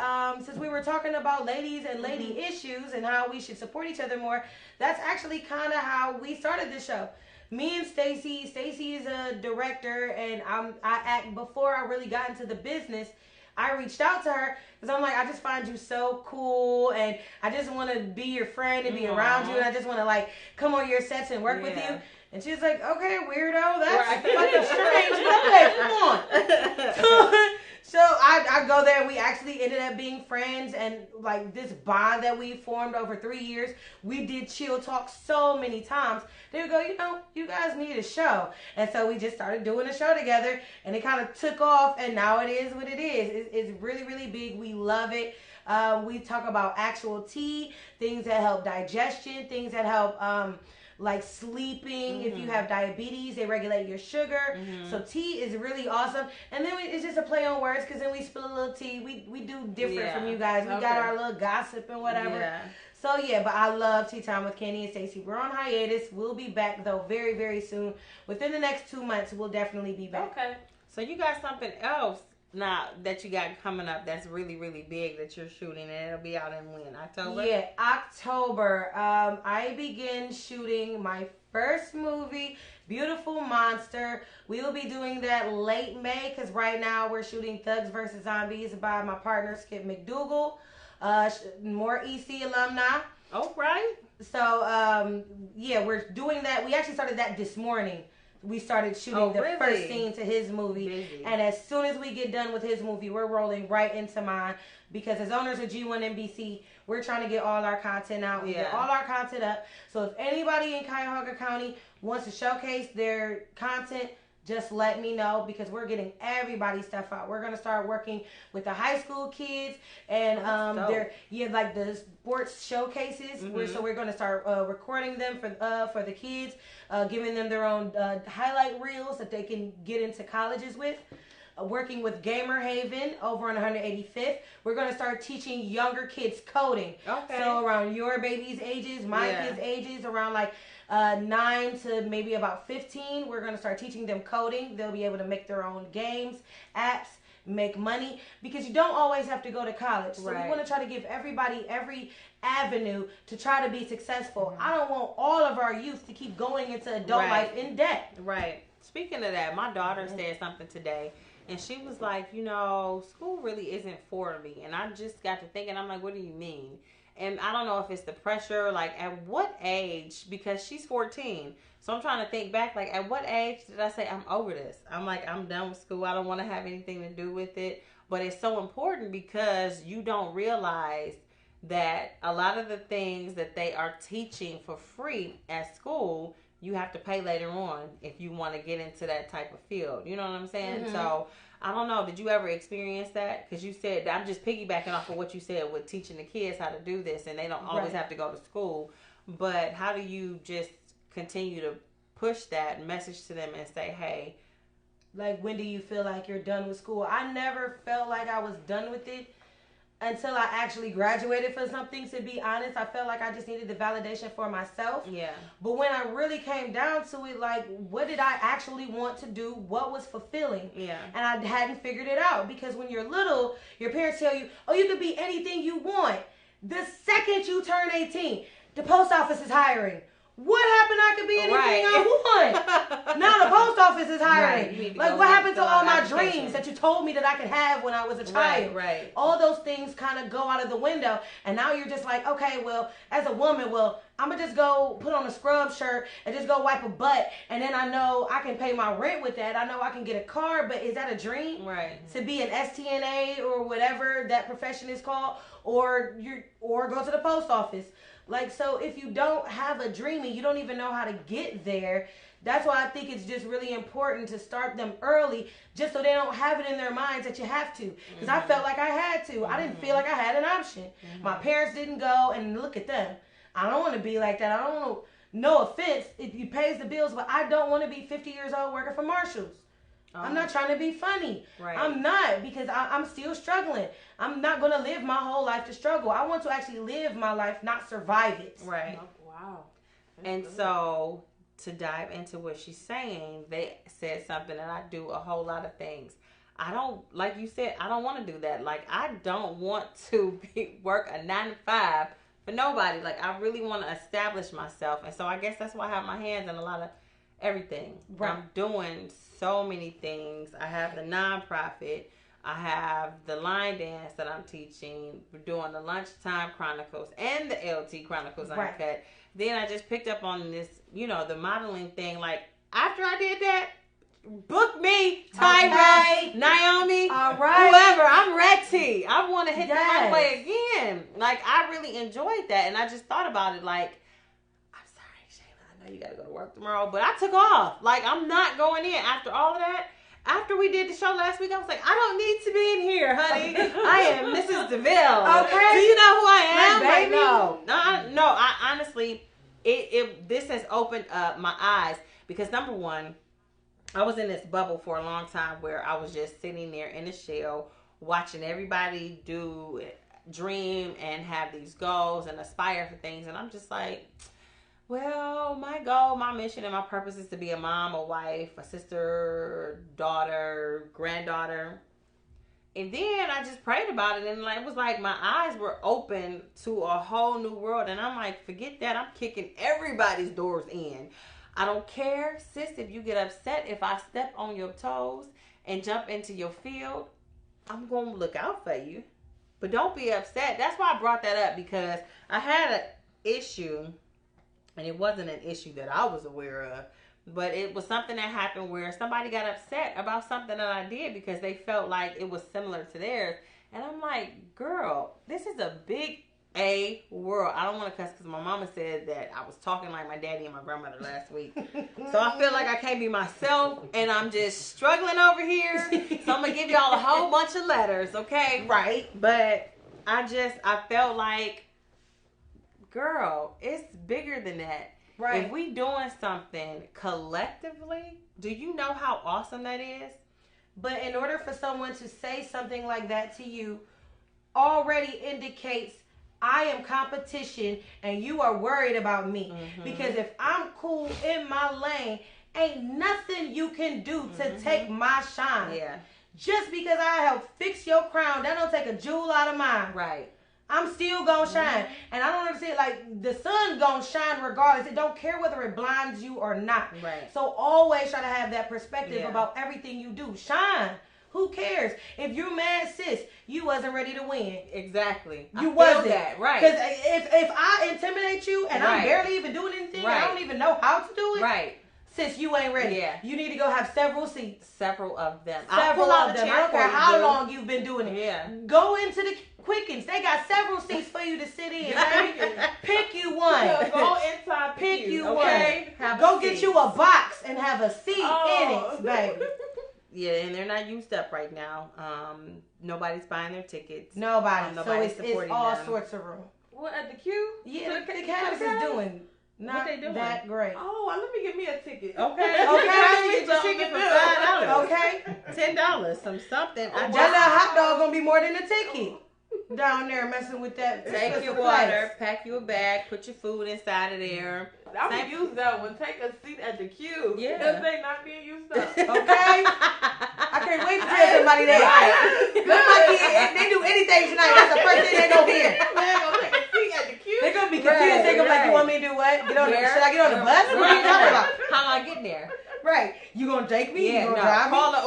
Since we were talking about ladies and lady issues and how we should support each other more, that's actually kind of how we started this show. Me and Stacey. Stacey is a director, and I act before I really got into the business. I reached out to her because I'm like, I just find you so cool, and I just want to be your friend and be around you, and I just want to come on your sets and work with you. And she's like, okay, weirdo, that's fucking strange, but okay, come on. So I go there, and we actually ended up being friends, and this bond that we formed over 3 years. We did Chill Talk so many times. They would go, you guys need a show. And so we just started doing a show together, and it kind of took off, and now it is what it is. It's really, really big. We love it. We talk about actual tea, things that help digestion, things that help like sleeping. If you have diabetes, they regulate your sugar. So tea is really awesome. And then it's just a play on words, because then we spill a little tea. We do different from you guys. We got our little gossip and whatever. Yeah. So yeah, but I love Tea Time with Candy and Stacey. We're on hiatus. We'll be back though very, very soon. Within the next 2 months, we'll definitely be back. Okay. So you got something else now that you got coming up that's really, really big that you're shooting, and it'll be out in when? October? Yeah, October. I begin shooting my first movie, Beautiful Monster. We will be doing that late May, because right now we're shooting Thugs vs. Zombies by my partner, Skip McDougal. More EC alumni. Oh, right. So, yeah, we're doing that. We actually started that this morning. We started shooting the first scene to his movie. Busy. And as soon as we get done with his movie, we're rolling right into mine. Because as owners of G1 NBC, we're trying to get all our content out. We get all our content up. So if anybody in Cuyahoga County wants to showcase their content, just let me know, because we're getting everybody's stuff out. We're gonna start working with the high school kids, and like the sports showcases. So we're gonna start recording them for the kids, giving them their own highlight reels that they can get into colleges with. Working with Gamer Haven over on 185th. We're going to start teaching younger kids coding. Okay. So around your baby's ages, my kids' ages, around 9 to maybe about 15, we're going to start teaching them coding. They'll be able to make their own games, apps, make money, because you don't always have to go to college. So we want to try to give everybody every avenue to try to be successful. I don't want all of our youth to keep going into adult life in debt. Right. Speaking of that, my daughter said something today, and she was like, you know, school really isn't for me. And I just got to thinking, I'm like, what do you mean? And I don't know if it's the pressure, like at what age, because she's 14. So I'm trying to think back, like at what age did I say, I'm over this? I'm like, I'm done with school. I don't want to have anything to do with it. But it's so important because you don't realize that a lot of the things that they are teaching for free at school, you have to pay later on if you want to get into that type of field. You know what I'm saying? So I don't know. Did you ever experience that? Because you said, I'm just piggybacking off of what you said with teaching the kids how to do this, and they don't always have to go to school. But how do you just continue to push that message to them and say, hey, like, when do you feel like you're done with school? I never felt like I was done with it until I actually graduated for something, to be honest. I felt like I just needed the validation for myself. Yeah. But when I really came down to it, like, what did I actually want to do? What was fulfilling? Yeah. And I hadn't figured it out, because when you're little, your parents tell you, oh, you can be anything you want. The second you turn 18, the post office is hiring. What happened? I could be anything I want. Now the post office is hiring. Like, what happened to all my dreams that you told me that I could have when I was a child? Right. All those things kind of go out of the window. And now you're just like, okay, well, as a woman, I'm going to just go put on a scrub shirt and just go wipe a butt. And then I know I can pay my rent with that. I know I can get a car, but is that a dream? Right. To be an STNA or whatever that profession is called, or go to the post office. Like, so if you don't have a dream and you don't even know how to get there, that's why I think it's just really important to start them early, just so they don't have it in their minds that you have to. Because I felt like I had to. I didn't feel like I had an option. My parents didn't go, and look at them. I don't want to be like that. I don't want, no offense, if he pays the bills, but I don't want to be 50 years old working for Marshalls. I'm not trying to be funny. Right. I'm not, because I'm still struggling. I'm not going to live my whole life to struggle. I want to actually live my life, not survive it. Right. Wow. And so, to dive into what she's saying, they said something, and I do a whole lot of things. I don't, like you said, I don't want to do that. Like, I don't want to work a 9 to 5 for nobody. Like, I really want to establish myself. And so I guess that's why I have my hands in a lot of everything. Right. I'm doing so many things. I have the nonprofit. I have the line dance that I'm teaching. We're doing the Lunchtime Chronicles and the LT Chronicles Uncut. Right. Then I just picked up on this, the modeling thing. Like, after I did that, book me, Tyra, Naomi, whoever. I'm ready. I want to hit the runway again. Like, I really enjoyed that. And I just thought about it like, I'm sorry, Shayla, I know you got to go to work tomorrow, but I took off. Like, I'm not going in after all of that. After we did the show last week, I was like, I don't need to be in here, honey. I am Mrs. DeVille. Okay. Do you know who I am? Like, no. I honestly, this has opened up my eyes, because number one, I was in this bubble for a long time where I was just sitting there in a shell, watching everybody dream and have these goals and aspire for things, and I'm just like, well, my goal, my mission, and my purpose is to be a mom, a wife, a sister, daughter, granddaughter. And then I just prayed about it, and it was like my eyes were open to a whole new world. And I'm like, forget that. I'm kicking everybody's doors in. I don't care, sis, if you get upset if I step on your toes and jump into your field. I'm going to look out for you. But don't be upset. That's why I brought that up, because I had an issue. And it wasn't an issue that I was aware of, but it was something that happened where somebody got upset about something that I did because they felt like it was similar to theirs. And I'm like, girl, this is a big A world. I don't want to cuss because my mama said that I was talking like my daddy and my grandmother last week. So I feel like I can't be myself, and I'm just struggling over here. So I'm going to give y'all a whole bunch of letters, okay? Right. But I felt like, girl, it's bigger than that. Right. If we doing something collectively, do you know how awesome that is? But in order for someone to say something like that to you, already indicates I am competition and you are worried about me. Because if I'm cool in my lane, ain't nothing you can do to take my shine. Yeah. Just because I help fix your crown, that don't take a jewel out of mine. Right. I'm still gonna shine. And I don't understand, like, the sun gonna shine regardless. It don't care whether it blinds you or not. Right. So always try to have that perspective about everything you do. Shine. Who cares? If you're mad, sis, you wasn't ready to win. Exactly. You wasn't. That. Right. Because if I intimidate you and I'm barely even doing anything, I don't even know how to do it. Right. Sis, you ain't ready. Yeah. You need to go have several seats. Several of them. Several of them. I don't care how long you've been doing it. Yeah. Go into the Quickens. They got several seats for you to sit in, baby. Pick you one. Go inside. Pick you Okay. one. Go get you a box and have a seat in it, baby. Yeah, and they're not used up right now. Nobody's buying their tickets. Nobody. So Nobody's it's supporting all them. sorts of room. What, at the queue? Yeah, the Candice is doing not What they doing? that great. Oh, well, let me get me a ticket. Okay. Okay. Get your ticket for $5. Okay. $10. Something. That little hot dog gonna be more than a ticket. Down there messing with that. Take your water, pack you a bag, put your food inside of there. I'm going to use that one. Take a seat at the queue. Yeah. Because they not being used up. Okay? I can't wait to tell somebody that. Look like they do anything tonight. That's the first thing they gonna hear. They're going to take a seat at the queue. They're gonna be confused. They're gonna be like, you want me to do what? Get on the, should I get on the bus? What are you talking about? How am I getting there? Right. You gonna take me? Yeah, you gonna drive me? call an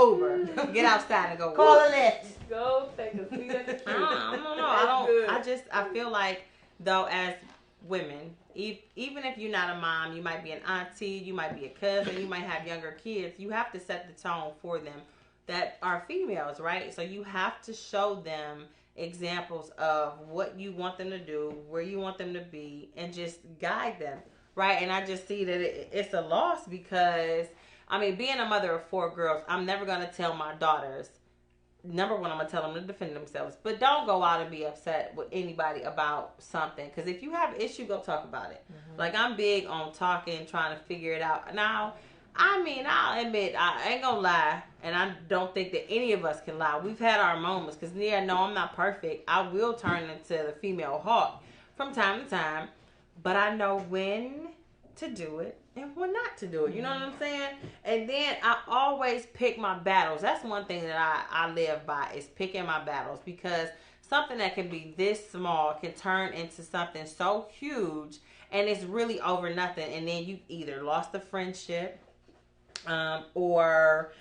Uber. Get outside and go. Call a Lyft. Go take a seat at the queue. I don't know. I feel like, though, as women, even if you're not a mom, you might be an auntie, you might be a cousin, you might have younger kids. You have to set the tone for them that are females, right? So you have to show them examples of what you want them to do, where you want them to be, and just guide them, right? And I just see that it's a loss because, I mean, being a mother of 4 girls, I'm never going to tell my daughters, number one, I'm going to tell them to defend themselves. But don't go out and be upset with anybody about something. Because if you have an issue, go talk about it. Like, I'm big on talking, trying to figure it out. Now, I mean, I'll admit, I ain't going to lie. And I don't think that any of us can lie. We've had our moments. Because, yeah, no, I'm not perfect. I will turn into the female hawk from time to time. But I know when to do it and when not to do it. You know what I'm saying? And then I always pick my battles. That's one thing that I live by, is picking my battles, because something that can be this small can turn into something so huge, and it's really over nothing. And then you either lost the friendship, or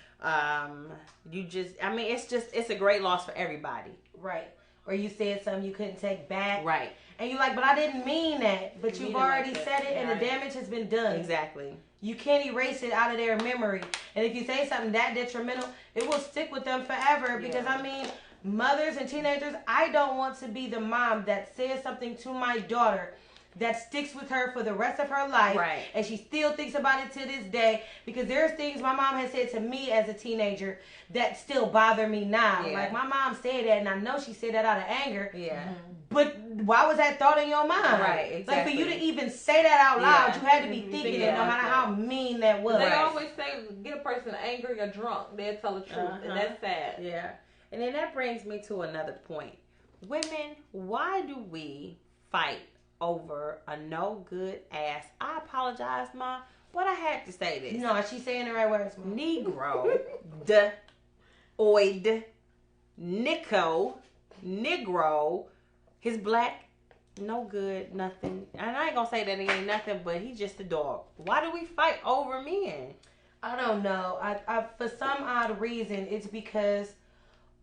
you just, I mean, it's a great loss for everybody. Right. Or you said something you couldn't take back. Right. And you're like, but I didn't mean that. But you've already said it, and the Right. damage has been done. Exactly. You can't erase it out of their memory. And if you say something that detrimental, it will stick with them forever. Because, I mean, mothers and teenagers, I don't want to be the mom that says something to my daughter that sticks with her for the rest of her life. Right. And she still thinks about it to this day. Because there's things my mom has said to me as a teenager that still bother me now. Yeah. Like, my mom said that, and I know she said that out of anger. Yeah. But why was that thought in your mind? Right, exactly. Like, for you to even say that out loud, Yeah. you had to be thinking it, no matter how mean that was. They always say, get a person angry or drunk. They'll tell the truth, and that's sad. Yeah. And then that brings me to another point. Women, why do we fight over a no good ass? I apologize, Ma, but I had to say this. No, she's saying the right words, Mom. Negro, Negro, his black, no good, nothing. And I ain't gonna say that he ain't nothing, but he's just a dog. Why do we fight over men? I don't know. I for some odd reason, it's because,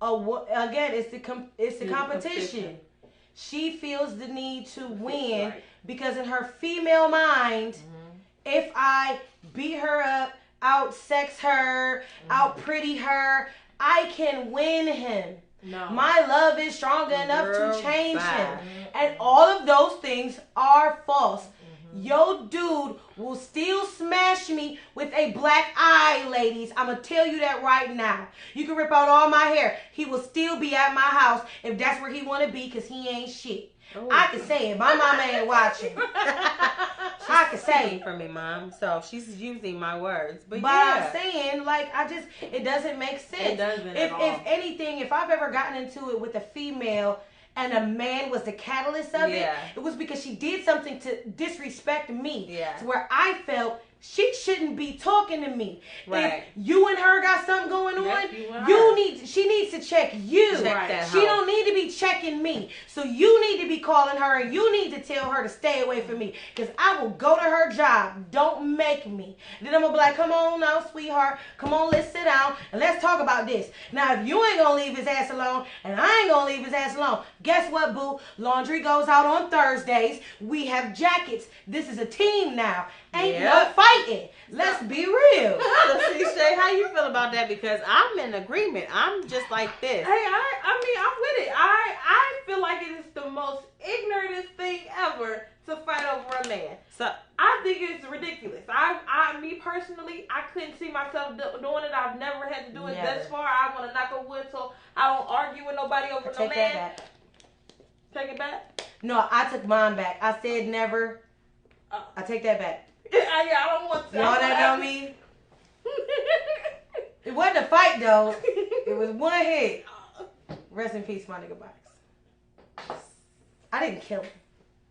again, it's the competition. She feels the need to win because in her female mind, if I beat her up, out-sex her, out-pretty her, I can win him. No. My love is strong enough to change him. And all of those things are false. Your dude will still smash me with a black eye, ladies. I'm going to tell you that right now. You can rip out all my hair. He will still be at my house if that's where he want to be, because he ain't shit. Ooh. I can say it. My mama ain't watching. I can say it for me, Mom. So she's using my words. But I'm saying, like, it doesn't make sense. It doesn't at all. If anything, if I've ever gotten into it with a female and a man was the catalyst of it. It was because she did something to disrespect me. To where I felt she shouldn't be talking to me. If you and her got something going on, she needs to check you. She don't need to be checking me. So you need to be calling her and you need to tell her to stay away from me. Because I will go to her job. Don't make me. Then I'm going to be like, come on now, sweetheart. Come on, let's sit down and let's talk about this. Now, if you ain't going to leave his ass alone and I ain't going to leave his ass alone, guess what, boo? Laundry goes out on Thursdays. We have jackets. This is a team now. Ain't no fighting. Let's be real. So, see, Shay, how you feel about that? Because I'm in agreement. I'm just like this. Hey, I mean, I'm with it. I feel like it is the most ignorantest thing ever to fight over a man. So I think it's ridiculous. Me personally, I couldn't see myself doing it. I've never had to do it thus far. I want to knock on wood so I don't argue with nobody over no man. Take that back. Take it back? No, I took mine back. I said never. I take that back. I don't want to. Y'all that know me? It wasn't a fight though. It was one hit. Rest in peace, my nigga Box. I didn't kill him.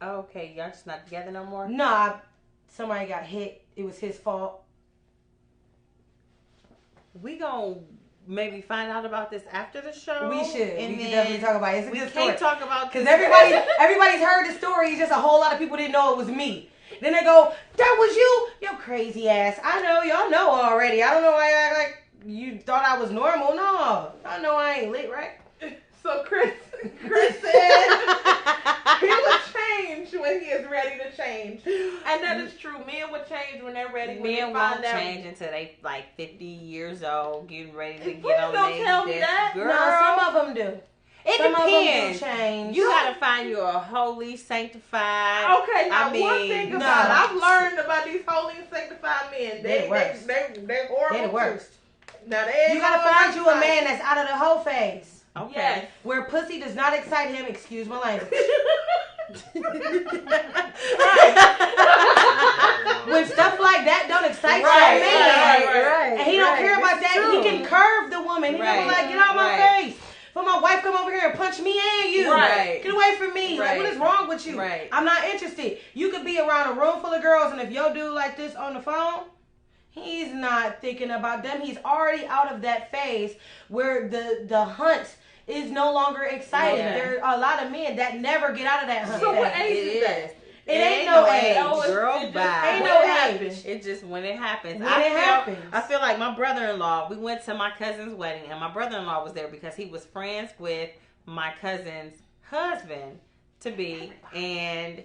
Okay, y'all just not together no more? Nah, somebody got hit. It was his fault. We gonna maybe find out about this after the show. We should. We can definitely talk about it. It's a good story. We can't talk about because everybody's heard the story. It's just a whole lot of people didn't know it was me. Then they go, that was you? Yo, crazy ass. I know. Y'all know already. I don't know why you act like you thought I was normal. No. I know I ain't lit, right? So Chris said he will change when he is ready to change. And that is true. Men will change when they're ready. Men won't change until they like 50 years old, getting ready to get on don't tell me that. Girl. No, some of them do. It Some depends. Of them do change. You gotta find you a holy, sanctified. Okay, now one thing about it, I've learned about these holy and sanctified men. They're horrible. They're the worst. Now you gotta find you a man that's out of the whole phase. Okay. Yes. Where pussy does not excite him. Excuse my language. When stuff like that don't excite your man, and he don't care about that, he can curve the woman. He can be like, get out of my face. For my wife come over here and punch me and you. Get away from me. Like, what is wrong with you? I'm not interested. You could be around a room full of girls, and if your dude like this on the phone, he's not thinking about them. He's already out of that phase where the hunt is no longer exciting. There are a lot of men that never get out of that hunt. So what age is that? It ain't no age. Girl, bye. Ain't no age. It just when it happens. I feel like my brother-in-law, we went to my cousin's wedding, and my brother-in-law was there because he was friends with my cousin's husband to be, and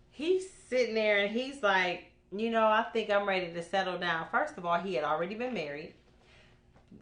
he's sitting there and he's like, you know, I think I'm ready to settle down. First of all, he had already been married.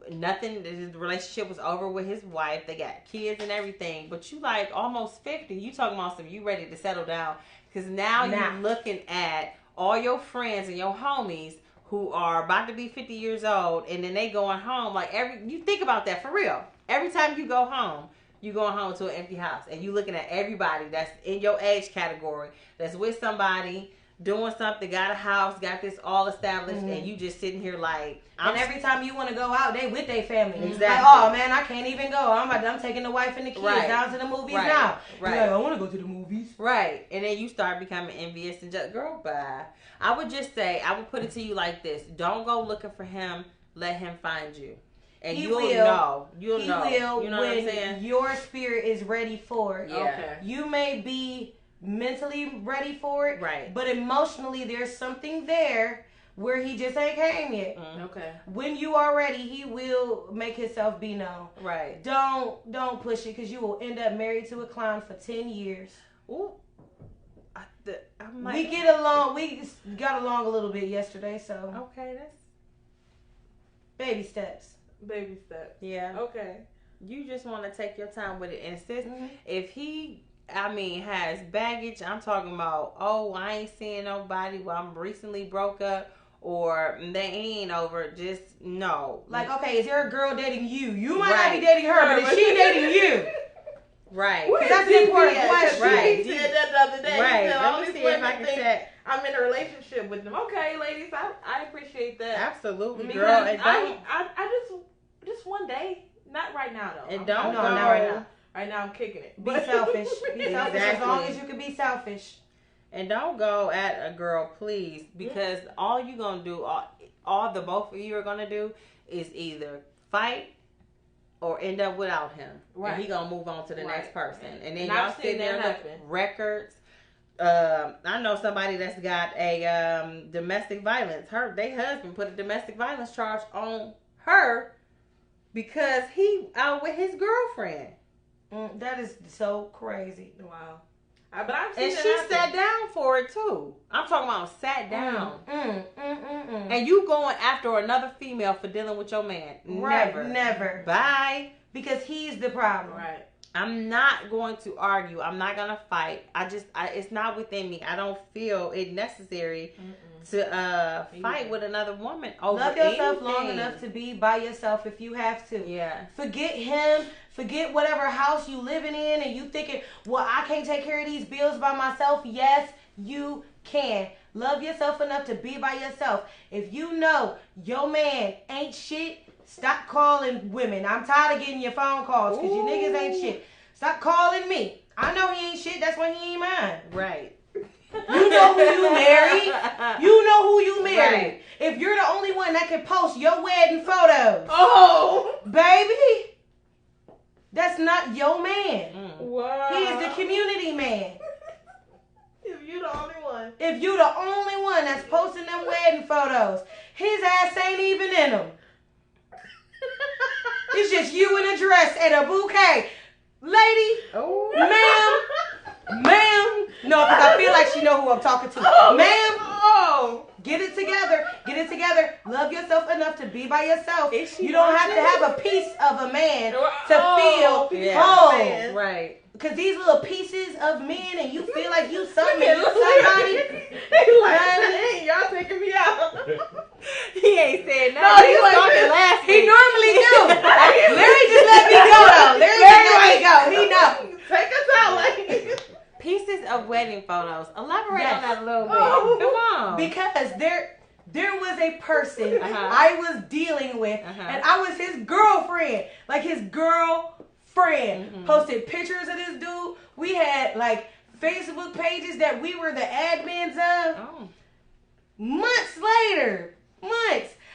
Nothing, the relationship was over with his wife. They got kids and everything. But you like almost 50. You talking about some, you ready to settle down. Because now you're looking at all your friends and your homies who are about to be 50 years old. And then they going home. Like you think about that for real. Every time you go home, you going home to an empty house. And you looking at everybody that's in your age category. That's with somebody. Doing something, got a house, got this all established, and you just sitting here like. And every time you want to go out, they with their family. Exactly. Like, oh man, I can't even go. I'm taking the wife and the kids down to the movies now. You're like, I want to go to the movies. Right, and then you start becoming envious and just girl, bye. I would just say, I would put it to you like this: don't go looking for him. Let him find you, and you'll know. You'll know. He will. You know what I'm saying? Your spirit is ready for it. Yeah. Okay. You may be mentally ready for it, right? But emotionally, there's something there where he just ain't came yet. Okay. When you are ready, he will make himself be known. Right. Don't push it, because you will end up married to a clown for 10 years. Ooh. We get along. We got along a little bit yesterday, so okay, that's baby steps. Baby steps. Yeah. Okay. You just want to take your time with it, and if he. Has baggage. I'm talking about, I ain't seeing nobody. Well, I'm recently broke up, or they ain't over. Just no. Like, okay, is there a girl dating you? You might not be dating her, but is she dating you? Right. Because that's an important question. Right. He said that the other day. Right. Let me see if I can say I'm in a relationship with them. Okay, ladies, I appreciate that. Absolutely, because girl. And I just one day. Not right now, though. And don't not right now. Right now I'm kicking it. Be selfish. Be selfish as long as you can be selfish. And don't go at a girl, please, because all you gonna do, all the both of you are gonna do is either fight or end up without him. Right. And he gonna move on to the next person. And then y'all sitting there looking records. I know somebody that's got a domestic violence. Their husband put a domestic violence charge on her because he out with his girlfriend. That is so crazy. Wow. But I've seen and she sat down for it too. I'm talking about sat down. And you going after another female for dealing with your man. Right, never. Bye. Because he's the problem. Right. I'm not going to argue. I'm not going to fight. It's not within me. I don't feel it necessary to fight with another woman over Love yourself anything. long enough to be by yourself if you have to. Yeah. Forget him. Forget whatever house you living in and you thinking, well, I can't take care of these bills by myself. Yes, you can. Love yourself enough to be by yourself. If you know your man ain't shit, stop calling women. I'm tired of getting your phone calls because you niggas ain't shit. Stop calling me. I know he ain't shit. That's why he ain't mine. Right. You know who you married. You know who you married. Right. If you're the only one that can post your wedding photos. Oh. Baby. That's not your man. Wow. He is the community man. If you the only one. If you the only one that's posting them wedding photos, his ass ain't even in them. It's just you in a dress and a bouquet. Lady, ma'am. No, because I feel like she know who I'm talking to. Ma'am, get it together. Get it together. Love yourself enough to be by yourself. You don't have to have a piece of a man to feel whole. Right. Because these little pieces of men and you feel like you something, you somebody. Y'all taking me out. He ain't said nothing. No, he was talking last week. He normally do. Larry just let me go though. Larry just let me go. He know. Take us out like pieces of wedding photos. Elaborate on that a little bit. Come on. Because there was a person I was dealing with and I was his girlfriend. Like his girlfriend. Posted pictures of this dude. We had like Facebook pages that we were the admins of. Months later,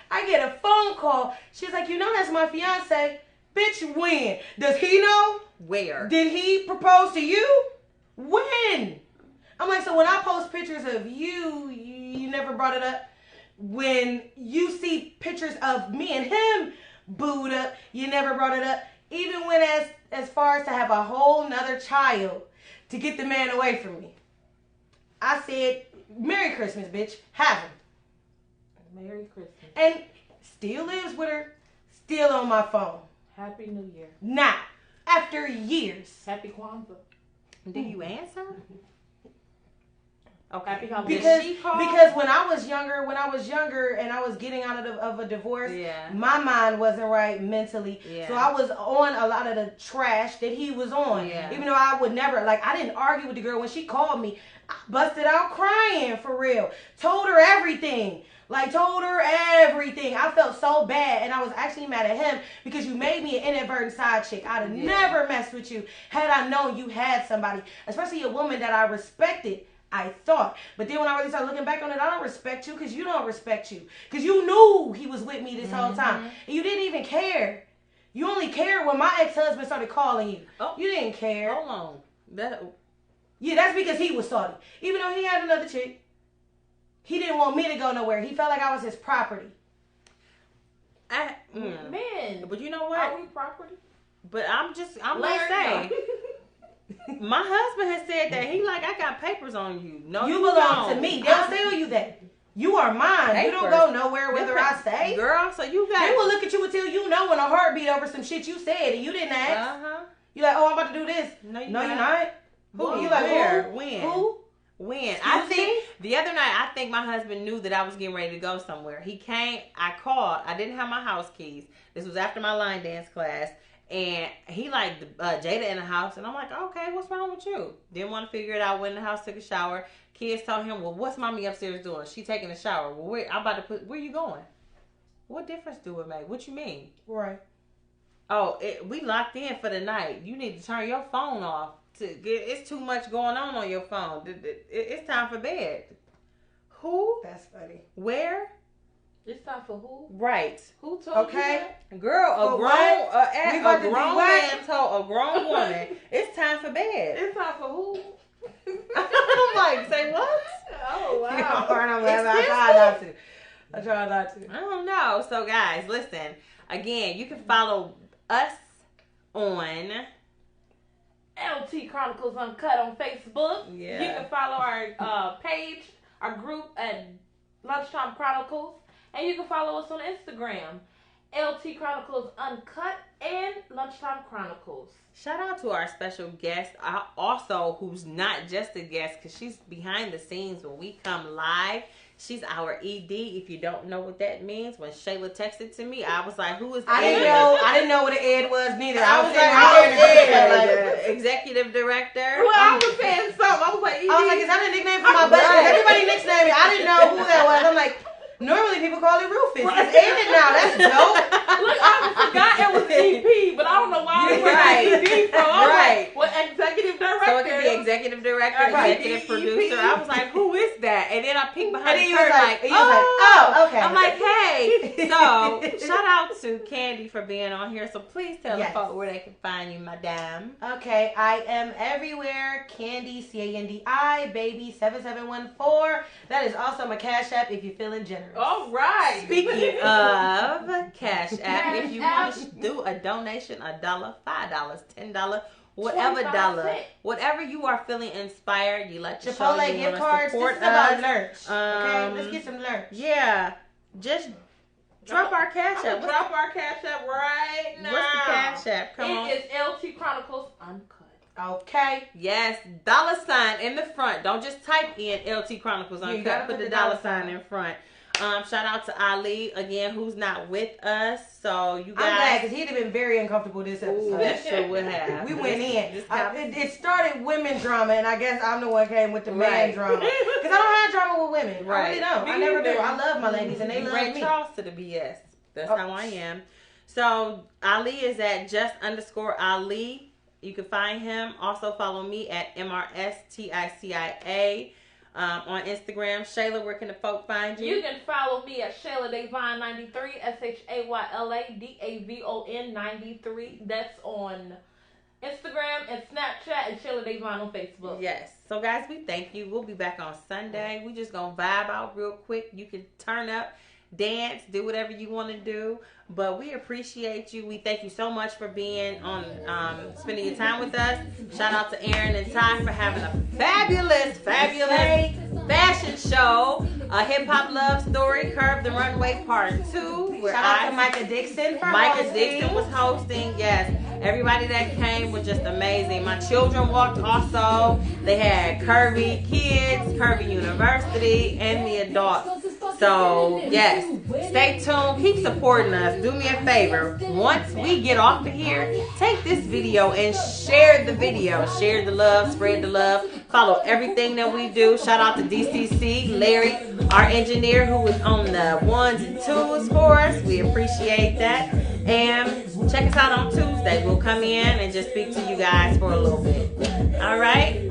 I get a phone call. She's like, you know that's my fiance. Bitch, when? Does he know? Where? Did he propose to you? When? I'm like, so when I post pictures of you, you never brought it up. When you see pictures of me and him booed up, you never brought it up. Even when as far as to have a whole nother child to get the man away from me. I said, Merry Christmas, bitch. Have him. Merry Christmas. And still lives with her. Still on my phone. Happy New Year. Now, after years. Happy Kwanzaa. Do you answer? Okay. Happy Kwanzaa. Because when I was younger and I was getting out of a divorce, my mind wasn't right mentally. Yeah. So I was on a lot of the trash that he was on. Yeah. Even though I would never, I didn't argue with the girl when she called me. I busted out crying for real. Told her everything. I felt so bad, and I was actually mad at him because you made me an inadvertent side chick. I'd have never messed with you had I known you had somebody, especially a woman that I respected, I thought. But then when I really started looking back on it, I don't respect you because you don't respect you. Because you knew he was with me this whole time, and you didn't even care. You only cared when my ex-husband started calling you. You didn't care. Hold on. That's because he was salty. Even though he had another chick. He didn't want me to go nowhere. He felt like I was his property. Man. But you know what? Are we property? But I'm going to say, my husband has said that he I got papers on you. No, you belong to me. They'll tell you that. You are mine. Papers. You don't go nowhere whether I stay. Girl, so you got... They will look at you until you know in a heartbeat over some shit you said and you didn't ask. You're like, oh, I'm about to do this. No, you're not. Who? You like, where? When? Who? When? I think the other night, I think my husband knew that I was getting ready to go somewhere. He came, I called, I didn't have my house keys. This was after my line dance class. And he Jada in the house. And I'm like, okay, what's wrong with you? Didn't want to figure it out. Went in the house, took a shower. Kids told him, well, what's mommy upstairs doing? She taking a shower. Well, where you going? What difference do it make? What you mean? Right. Oh, we locked in for the night. You need to turn your phone off. It's too much going on your phone. It's time for bed. Who? That's funny. Where? It's time for who? Right. Who told you that? Girl, a grown man told a grown woman, it's time for bed. It's time for who? I'm like, say what? Oh, wow. I try not to. I don't know. So, guys, listen. Again, you can follow us on LT Chronicles Uncut on Facebook. Yeah. You can follow our page, our group at Lunchtime Chronicles. And you can follow us on Instagram, LT Chronicles Uncut and Lunchtime Chronicles. Shout out to our special guest, also who's not just a guest, because she's behind the scenes when we come live. She's our ED. If you don't know what that means, when Shayla texted to me, I was like, "Who is?" I didn't know what an ed was neither. I was like, executive director. Well, I was saying something. I was like, is that a nickname for my buddy? Everybody nicknamed me. I didn't know who that was. I'm like, normally people call it Rufus. It's ended now. That's dope. Look, I forgot it was EP, but I don't know why I went ED from. Right. Well, executive director. So it could be executive director, executive producer. I was like, who is that? And then I peeked behind the curtain like, okay. I'm like, hey. So shout out to Candi for being on here. So please tell the folks where they can find you, madame. Okay, I am everywhere. Candi, Candi, baby 7714. That is also my Cash App if you're feeling generous. All right. Speaking of Cash App, if you want to do a donation, $1, $5, $10, whatever dollar, whatever you are feeling inspired, you let the show Chipotle you gift want to cards. support This is about us. lurch. Okay, let's get some lurch. Yeah, just drop our Cash App. Drop our Cash App right now. What's the Cash App? Come on. It is LT Chronicles Uncut. Okay. Yes, $sign in the front. Don't just type in LT Chronicles Uncut. Put the $sign in front. Shout out to Ali again, who's not with us. So you guys, I'm glad because he'd have been very uncomfortable this episode. Ooh, that sure would have. We went in. It started women drama, and I guess I'm the one came with the man drama because I don't have drama with women. Right. I really don't. I never do. I love my ladies, and they love Ray me. Charles to the BS. That's how I am. So Ali is at just_Ali. You can find him. Also follow me at MRSTICIA. On Instagram. Shayla, where can the folk find you? You can follow me at Shayla Davon 93, SHAYLA DAVON 93. That's on Instagram and Snapchat, and Shayla Davon on Facebook. Yes. So guys, we thank you. We'll be back on Sunday. We just gonna vibe out real quick. You can turn up, dance, do whatever you want to do. But we appreciate you. We thank you so much for being on, spending your time with us. Shout out to Aaron and Ty for having a fabulous fashion show. A hip hop love story, Curve the Runway Part 2. Shout out to Micah Dixon for hosting. Dixon was hosting. Yes, everybody that came was just amazing. My children walked also. They had curvy kids, Curvy University, and the adults. So yes, stay tuned. Keep supporting us. Do me a favor. Once we get off of here, take this video and share the video. Share the love, spread the love. Follow everything that we do. Shout out to DCC, Larry, our engineer who is on the 1s and 2s for us. We appreciate that. And check us out on Tuesday. We'll come in and just speak to you guys for a little bit. All right?